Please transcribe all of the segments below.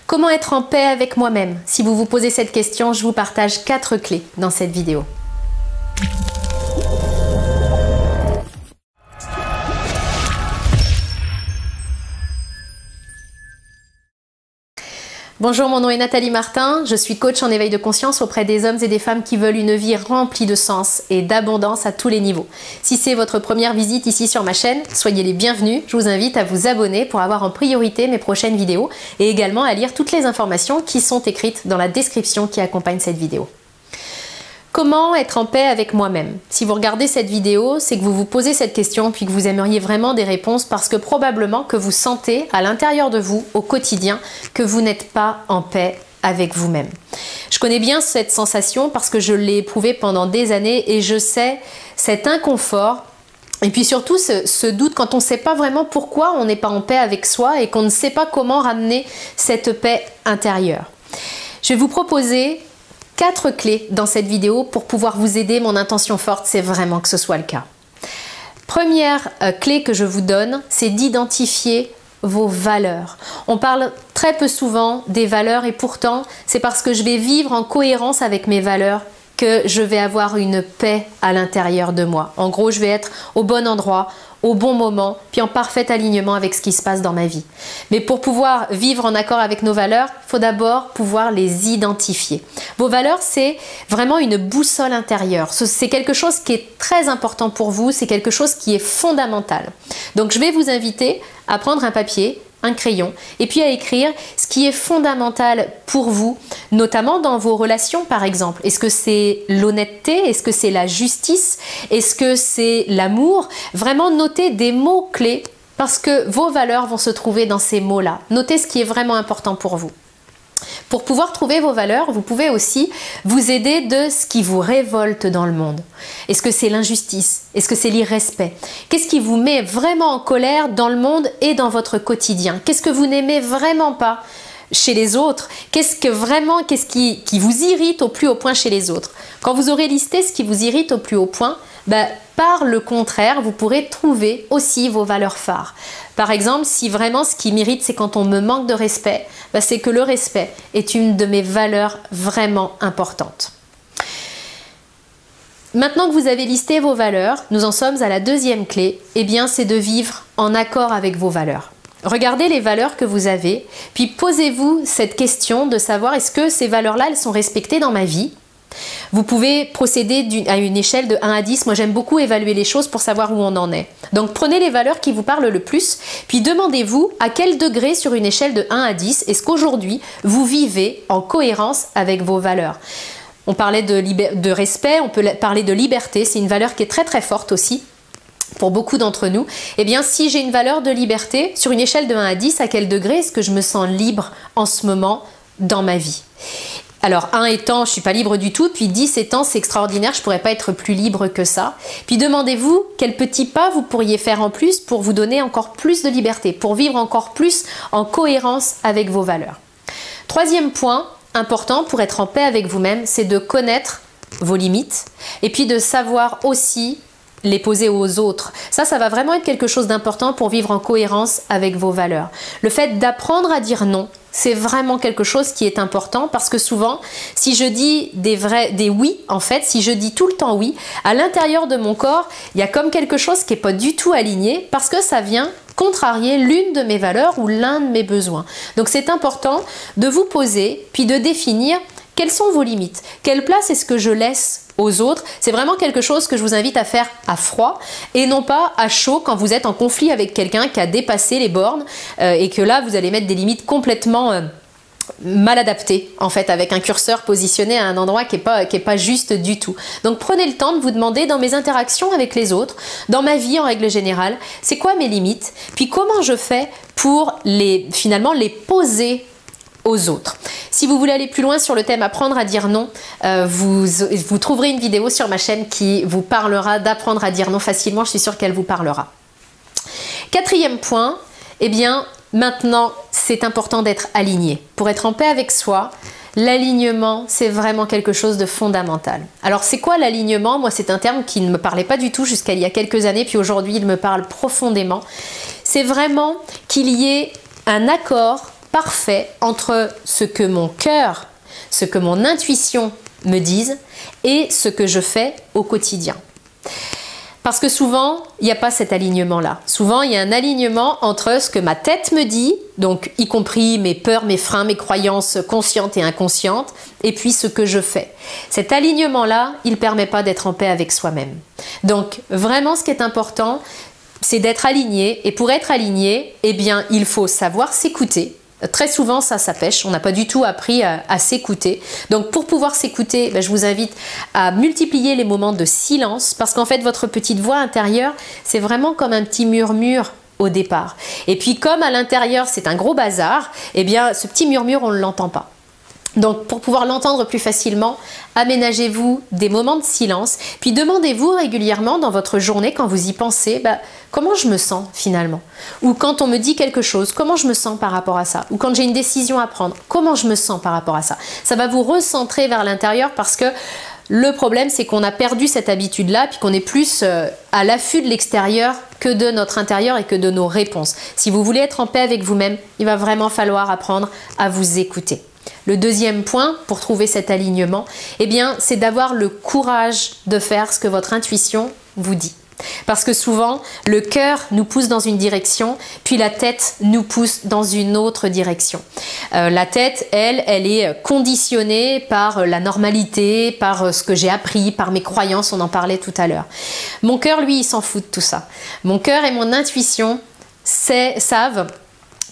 Comment être en paix avec moi-même? Si vous vous posez cette question, je vous partage 4 clés dans cette vidéo. Bonjour, mon nom est Nathalie Martin, je suis coach en éveil de conscience auprès des hommes et des femmes qui veulent une vie remplie de sens et d'abondance à tous les niveaux. Si c'est votre première visite ici sur ma chaîne, soyez les bienvenus. Je vous invite à vous abonner pour avoir en priorité mes prochaines vidéos et également à lire toutes les informations qui sont écrites dans la description qui accompagne cette vidéo. Comment être en paix avec moi-même? Si vous regardez cette vidéo, c'est que vous vous posez cette question puis que vous aimeriez vraiment des réponses parce que probablement que vous sentez à l'intérieur de vous, au quotidien, que vous n'êtes pas en paix avec vous-même. Je connais bien cette sensation parce que je l'ai éprouvée pendant des années et je sais cet inconfort et puis surtout ce doute quand on ne sait pas vraiment pourquoi on n'est pas en paix avec soi et qu'on ne sait pas comment ramener cette paix intérieure. Je vais vous proposer 4 clés dans cette vidéo pour pouvoir vous aider. Mon intention forte, c'est vraiment que ce soit le cas. Première clé que je vous donne, c'est d'identifier vos valeurs. On parle très peu souvent des valeurs et pourtant, c'est parce que je vais vivre en cohérence avec mes valeurs que je vais avoir une paix à l'intérieur de moi. En gros, je vais être au bon endroit, au bon moment, puis en parfait alignement avec ce qui se passe dans ma vie. Mais pour pouvoir vivre en accord avec nos valeurs, il faut d'abord pouvoir les identifier. Vos valeurs, c'est vraiment une boussole intérieure. C'est quelque chose qui est très important pour vous, c'est quelque chose qui est fondamental. Donc je vais vous inviter à prendre un papier, un crayon et puis à écrire ce qui est fondamental pour vous, notamment dans vos relations par exemple. Est-ce que c'est l'honnêteté? Est-ce que c'est la justice? Est-ce que c'est l'amour? Vraiment notez des mots clés parce que vos valeurs vont se trouver dans ces mots-là. Notez ce qui est vraiment important pour vous. Pour pouvoir trouver vos valeurs, vous pouvez aussi vous aider de ce qui vous révolte dans le monde. Est-ce que c'est l'injustice? Est-ce que c'est l'irrespect? Qu'est-ce qui vous met vraiment en colère dans le monde et dans votre quotidien? Qu'est-ce que vous n'aimez vraiment pas chez les autres? Qu'est-ce qui vous irrite au plus haut point chez les autres? Quand vous aurez listé ce qui vous irrite au plus haut point, par le contraire, vous pourrez trouver aussi vos valeurs phares. Par exemple, si vraiment ce qui m'irrite, c'est quand on me manque de respect, c'est que le respect est une de mes valeurs vraiment importantes. Maintenant que vous avez listé vos valeurs, nous en sommes à la deuxième clé, c'est de vivre en accord avec vos valeurs. Regardez les valeurs que vous avez, puis posez-vous cette question de savoir est-ce que ces valeurs-là, elles sont respectées dans ma vie? Vous pouvez procéder à une échelle de 1 à 10. Moi, j'aime beaucoup évaluer les choses pour savoir où on en est. Donc, prenez les valeurs qui vous parlent le plus, puis demandez-vous à quel degré sur une échelle de 1 à 10 est-ce qu'aujourd'hui, vous vivez en cohérence avec vos valeurs. On parlait de respect, on peut parler de liberté. C'est une valeur qui est très très forte aussi pour beaucoup d'entre nous. Si j'ai une valeur de liberté, sur une échelle de 1 à 10, à quel degré est-ce que je me sens libre en ce moment dans ma vie? Alors 1 étant, je ne suis pas libre du tout, puis 10 étant, c'est extraordinaire, je ne pourrais pas être plus libre que ça. Puis demandez-vous quel petit pas vous pourriez faire en plus pour vous donner encore plus de liberté, pour vivre encore plus en cohérence avec vos valeurs. Troisième point important pour être en paix avec vous-même, c'est de connaître vos limites et puis de savoir aussi les poser aux autres. Ça va vraiment être quelque chose d'important pour vivre en cohérence avec vos valeurs. Le fait d'apprendre à dire non, c'est vraiment quelque chose qui est important parce que souvent, si je dis des oui, en fait, si je dis tout le temps oui, à l'intérieur de mon corps, il y a comme quelque chose qui n'est pas du tout aligné parce que ça vient contrarier l'une de mes valeurs ou l'un de mes besoins. Donc c'est important de vous poser puis de définir quelles sont vos limites, quelle place est-ce que je laisse aux autres. C'est vraiment quelque chose que je vous invite à faire à froid et non pas à chaud quand vous êtes en conflit avec quelqu'un qui a dépassé les bornes et que là vous allez mettre des limites complètement mal adaptées en fait, avec un curseur positionné à un endroit qui est pas juste du tout. Donc prenez le temps de vous demander dans mes interactions avec les autres, dans ma vie en règle générale, c'est quoi mes limites, puis comment je fais pour finalement les poser aux autres. Si vous voulez aller plus loin sur le thème apprendre à dire non, vous trouverez une vidéo sur ma chaîne qui vous parlera d'apprendre à dire non facilement, je suis sûre qu'elle vous parlera. Quatrième point, maintenant c'est important d'être aligné. Pour être en paix avec soi, l'alignement c'est vraiment quelque chose de fondamental. Alors c'est quoi l'alignement? Moi c'est un terme qui ne me parlait pas du tout jusqu'à il y a quelques années, puis aujourd'hui il me parle profondément. C'est vraiment qu'il y ait un accord parfait entre ce que mon cœur, ce que mon intuition me disent et ce que je fais au quotidien. Parce que souvent, il n'y a pas cet alignement-là. Souvent, il y a un alignement entre ce que ma tête me dit, donc y compris mes peurs, mes freins, mes croyances conscientes et inconscientes, et puis ce que je fais. Cet alignement-là, il ne permet pas d'être en paix avec soi-même. Donc, vraiment, ce qui est important, c'est d'être aligné. Et pour être aligné, eh bien, il faut savoir s'écouter. Très souvent, ça pêche. On n'a pas du tout appris à s'écouter. Donc, pour pouvoir s'écouter, je vous invite à multiplier les moments de silence parce qu'en fait, votre petite voix intérieure, c'est vraiment comme un petit murmure au départ. Et puis, comme à l'intérieur, c'est un gros bazar, eh bien, ce petit murmure, on ne l'entend pas. Donc, pour pouvoir l'entendre plus facilement, aménagez-vous des moments de silence, puis demandez-vous régulièrement dans votre journée, quand vous y pensez, comment je me sens finalement? Ou quand on me dit quelque chose, comment je me sens par rapport à ça? Ou quand j'ai une décision à prendre, comment je me sens par rapport à ça? Ça va vous recentrer vers l'intérieur parce que le problème, c'est qu'on a perdu cette habitude-là, puis qu'on est plus à l'affût de l'extérieur que de notre intérieur et que de nos réponses. Si vous voulez être en paix avec vous-même, il va vraiment falloir apprendre à vous écouter. Le deuxième point pour trouver cet alignement, eh bien, c'est d'avoir le courage de faire ce que votre intuition vous dit. Parce que souvent, le cœur nous pousse dans une direction, puis la tête nous pousse dans une autre direction. La tête, elle est conditionnée par la normalité, par ce que j'ai appris, par mes croyances, on en parlait tout à l'heure. Mon cœur, lui, il s'en fout de tout ça. Mon cœur et mon intuition savent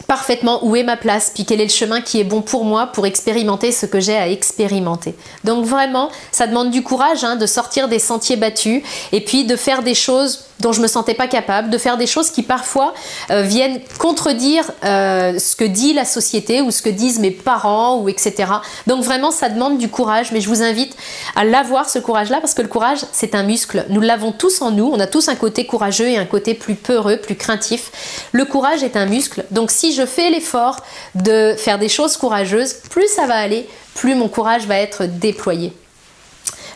parfaitement où est ma place, puis quel est le chemin qui est bon pour moi pour expérimenter ce que j'ai à expérimenter. Donc vraiment, ça demande du courage de sortir des sentiers battus et puis de faire des choses dont je ne me sentais pas capable, de faire des choses qui parfois viennent contredire ce que dit la société ou ce que disent mes parents ou etc. Donc vraiment, ça demande du courage, mais je vous invite à l'avoir ce courage-là parce que le courage, c'est un muscle. Nous l'avons tous en nous, on a tous un côté courageux et un côté plus peureux, plus craintif. Le courage est un muscle, donc si je fais l'effort de faire des choses courageuses, plus ça va aller, plus mon courage va être déployé.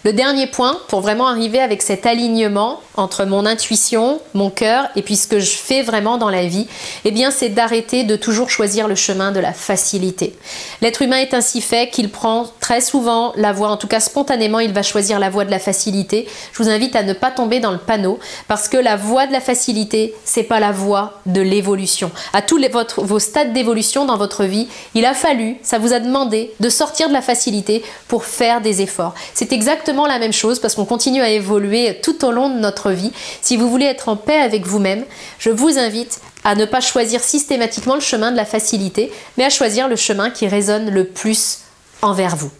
Le dernier point, pour vraiment arriver avec cet alignement entre mon intuition, mon cœur et puis ce que je fais vraiment dans la vie, eh bien c'est d'arrêter de toujours choisir le chemin de la facilité. L'être humain est ainsi fait qu'il prend très souvent la voie, en tout cas spontanément, il va choisir la voie de la facilité. Je vous invite à ne pas tomber dans le panneau parce que la voie de la facilité, c'est pas la voie de l'évolution. À tous vos stades d'évolution dans votre vie, il a fallu, ça vous a demandé de sortir de la facilité pour faire des efforts. C'est exactement la même chose parce qu'on continue à évoluer tout au long de notre vie. Si vous voulez être en paix avec vous-même, je vous invite à ne pas choisir systématiquement le chemin de la facilité, mais à choisir le chemin qui résonne le plus envers vous.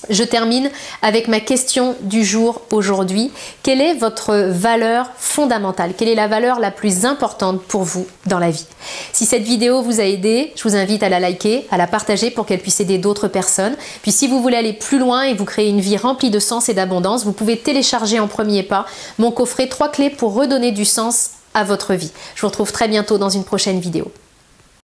Je termine avec ma question du jour aujourd'hui. Quelle est votre valeur fondamentale? Quelle est la valeur la plus importante pour vous dans la vie? Si cette vidéo vous a aidé, je vous invite à la liker, à la partager pour qu'elle puisse aider d'autres personnes. Puis si vous voulez aller plus loin et vous créer une vie remplie de sens et d'abondance, vous pouvez télécharger en premier pas mon coffret 3 clés pour redonner du sens à votre vie. Je vous retrouve très bientôt dans une prochaine vidéo.